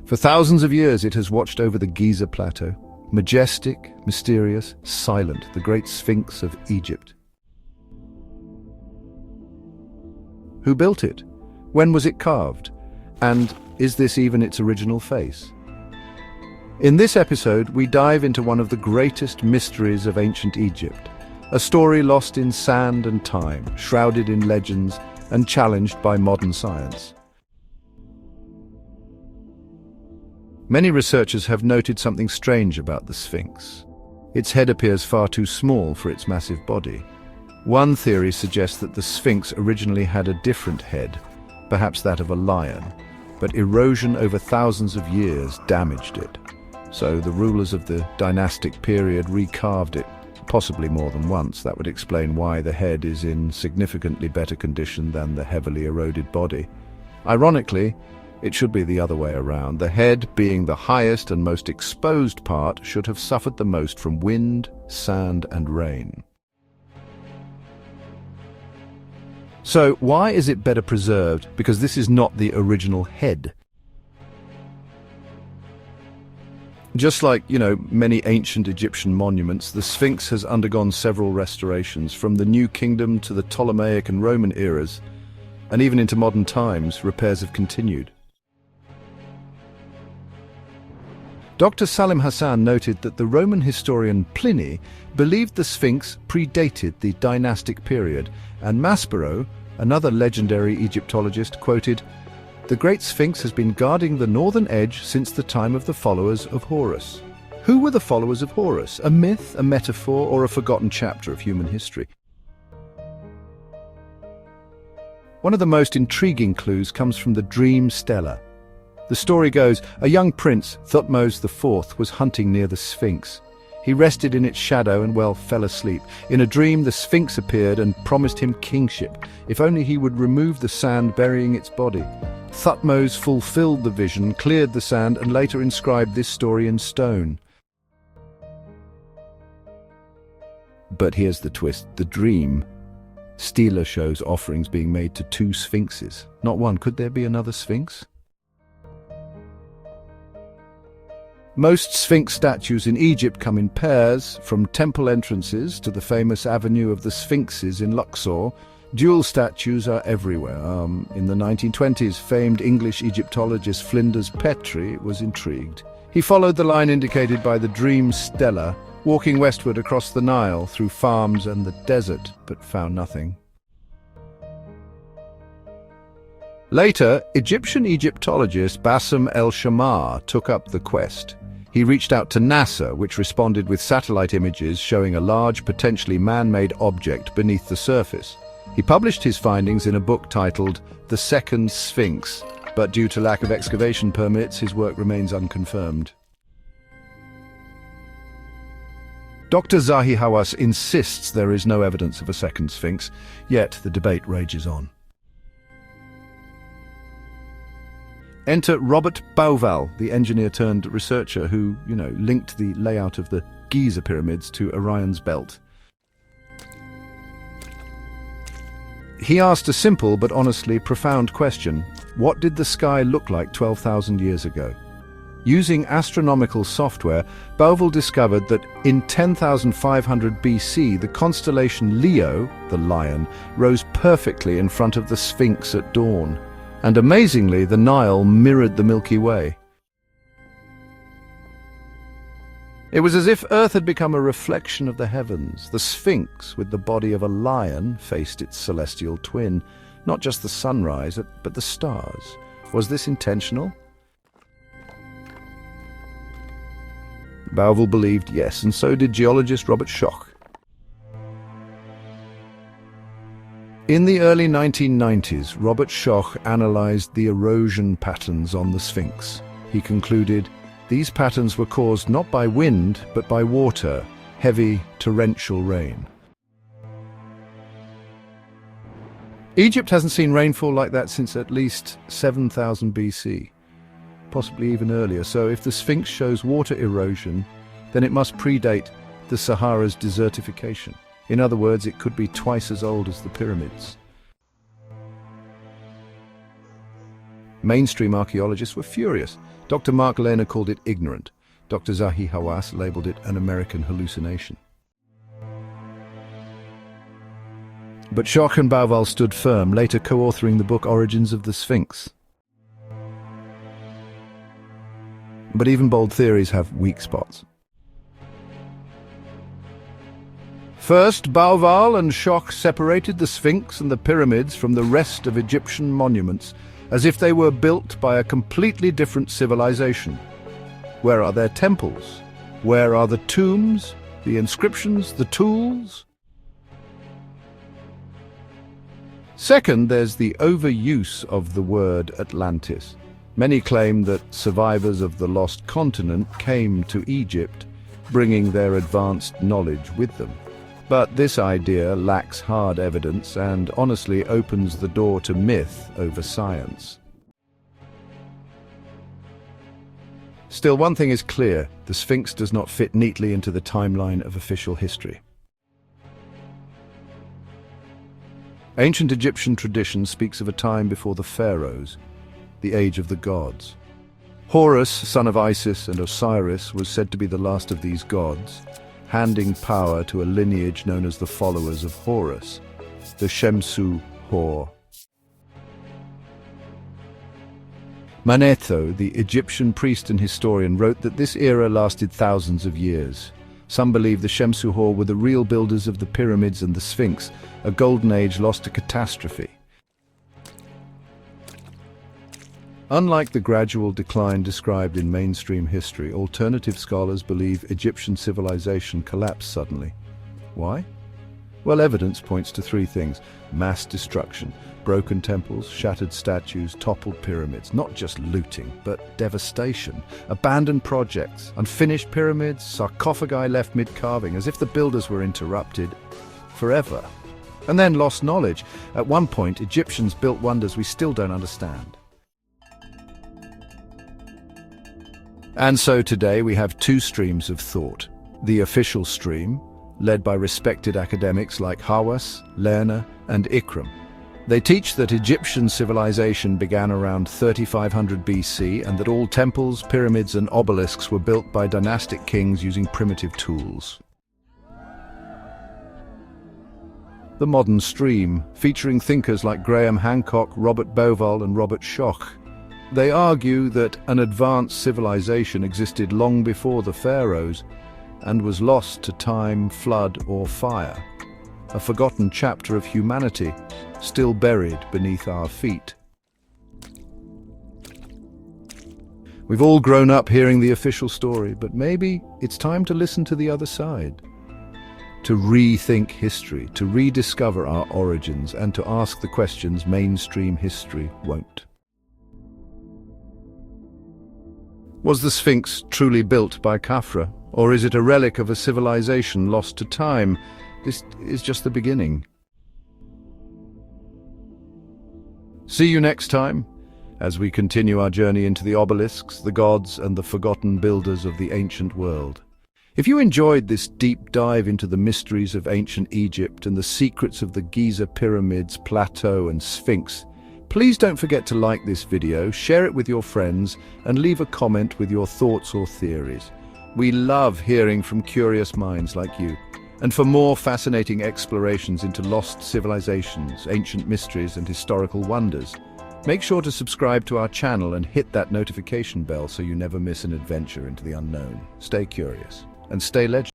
For thousands of years it has watched over the Giza plateau, majestic, mysterious, silent, the Great Sphinx of Egypt. Who built it? When was it carved? And is this even its original face? In this episode, we dive into one of the greatest mysteries of ancient Egypt, a story lost in sand and time, shrouded in legends, and challenged by modern science. Many researchers have noted something strange about the Sphinx. Its head appears far too small for its massive body. One theory suggests that the Sphinx originally had a different head, perhaps that of a lion, but erosion over thousands of years damaged it. So the rulers of the dynastic period recarved it, possibly more than once. That would explain why the head is in significantly better condition than the heavily eroded body. Ironically, it should be the other way around. The head, being the highest and most exposed part, should have suffered the most from wind, sand, and rain. So why is it better preserved? Because this is not the original head. Just like, many ancient Egyptian monuments, the Sphinx has undergone several restorations, from the New Kingdom to the Ptolemaic and Roman eras, and even into modern times, repairs have continued. Dr. Salim Hassan noted that the Roman historian Pliny believed the Sphinx predated the dynastic period, and Maspero, another legendary Egyptologist, quoted, "The Great Sphinx has been guarding the northern edge since the time of the Followers of Horus." Who were the Followers of Horus? A myth, a metaphor, or a forgotten chapter of human history? One of the most intriguing clues comes from the dream stela. The story goes, a young prince, Thutmose IV, was hunting near the Sphinx. He rested in its shadow and, fell asleep. In a dream, the Sphinx appeared and promised him kingship, if only he would remove the sand burying its body. Thutmose fulfilled the vision, cleared the sand, and later inscribed this story in stone. But here's the twist. The dream stela shows offerings being made to two sphinxes, not one. Could there be another sphinx? Most Sphinx statues in Egypt come in pairs, from temple entrances to the famous Avenue of the Sphinxes in Luxor. Dual statues are everywhere. In the 1920s, famed English Egyptologist Flinders Petrie was intrigued. He followed the line indicated by the dream stela, walking westward across the Nile through farms and the desert, but found nothing. Later, Egyptian Egyptologist Bassem el-Shamar took up the quest. He reached out to NASA, which responded with satellite images showing a large, potentially man-made object beneath the surface. He published his findings in a book titled The Second Sphinx, but due to lack of excavation permits, his work remains unconfirmed. Dr. Zahi Hawass insists there is no evidence of a second Sphinx, yet the debate rages on. Enter Robert Bauval, the engineer-turned-researcher who, linked the layout of the Giza pyramids to Orion's belt. He asked a simple but honestly profound question. What did the sky look like 12,000 years ago? Using astronomical software, Bauval discovered that in 10,500 BC, the constellation Leo, the lion, rose perfectly in front of the Sphinx at dawn. And amazingly, the Nile mirrored the Milky Way. It was as if Earth had become a reflection of the heavens. The Sphinx, with the body of a lion, faced its celestial twin, not just the sunrise, but the stars. Was this intentional? Bauval believed yes, and so did geologist Robert Schoch. In the early 1990s, Robert Schoch analyzed the erosion patterns on the Sphinx. He concluded these patterns were caused not by wind, but by water, heavy torrential rain. Egypt hasn't seen rainfall like that since at least 7000 BC, possibly even earlier. So if the Sphinx shows water erosion, then it must predate the Sahara's desertification. In other words, it could be twice as old as the pyramids. Mainstream archaeologists were furious. Dr. Mark Lehner called it ignorant. Dr. Zahi Hawass labeled it an American hallucination. But Schoch and Bauval stood firm, later co-authoring the book Origins of the Sphinx. But even bold theories have weak spots. First, Bauval and Schoch separated the Sphinx and the pyramids from the rest of Egyptian monuments as if they were built by a completely different civilization. Where are their temples? Where are the tombs, the inscriptions, the tools? Second, there's the overuse of the word Atlantis. Many claim that survivors of the lost continent came to Egypt, bringing their advanced knowledge with them. But this idea lacks hard evidence and honestly opens the door to myth over science. Still, one thing is clear: the Sphinx does not fit neatly into the timeline of official history. Ancient Egyptian tradition speaks of a time before the Pharaohs, the age of the gods. Horus, son of Isis and Osiris, was said to be the last of these gods, handing power to a lineage known as the Followers of Horus, the Shemsu Hor. Manetho, the Egyptian priest and historian, wrote that this era lasted thousands of years. Some believe the Shemsu Hor were the real builders of the pyramids and the Sphinx, a golden age lost to catastrophe. Unlike the gradual decline described in mainstream history, alternative scholars believe Egyptian civilization collapsed suddenly. Why? Well, evidence points to three things: mass destruction, broken temples, shattered statues, toppled pyramids, not just looting, but devastation, abandoned projects, unfinished pyramids, sarcophagi left mid-carving, as if the builders were interrupted forever. And then lost knowledge. At one point, Egyptians built wonders we still don't understand. And so today we have two streams of thought. The official stream, led by respected academics like Hawass, Lerner, and Ikram. They teach that Egyptian civilization began around 3500 BC and that all temples, pyramids, and obelisks were built by dynastic kings using primitive tools. The modern stream, featuring thinkers like Graham Hancock, Robert Bauval, and Robert Schoch. They argue that an advanced civilization existed long before the pharaohs and was lost to time, flood, or fire. A forgotten chapter of humanity, still buried beneath our feet. We've all grown up hearing the official story, but maybe it's time to listen to the other side. To rethink history, to rediscover our origins, and to ask the questions mainstream history won't. Was the Sphinx truly built by Khafre, or is it a relic of a civilization lost to time? This is just the beginning. See you next time, as we continue our journey into the obelisks, the gods, and the forgotten builders of the ancient world. If you enjoyed this deep dive into the mysteries of ancient Egypt and the secrets of the Giza pyramids, plateau, and Sphinx, please don't forget to like this video, share it with your friends, and leave a comment with your thoughts or theories. We love hearing from curious minds like you. And for more fascinating explorations into lost civilizations, ancient mysteries, and historical wonders, make sure to subscribe to our channel and hit that notification bell so you never miss an adventure into the unknown. Stay curious and stay legendary.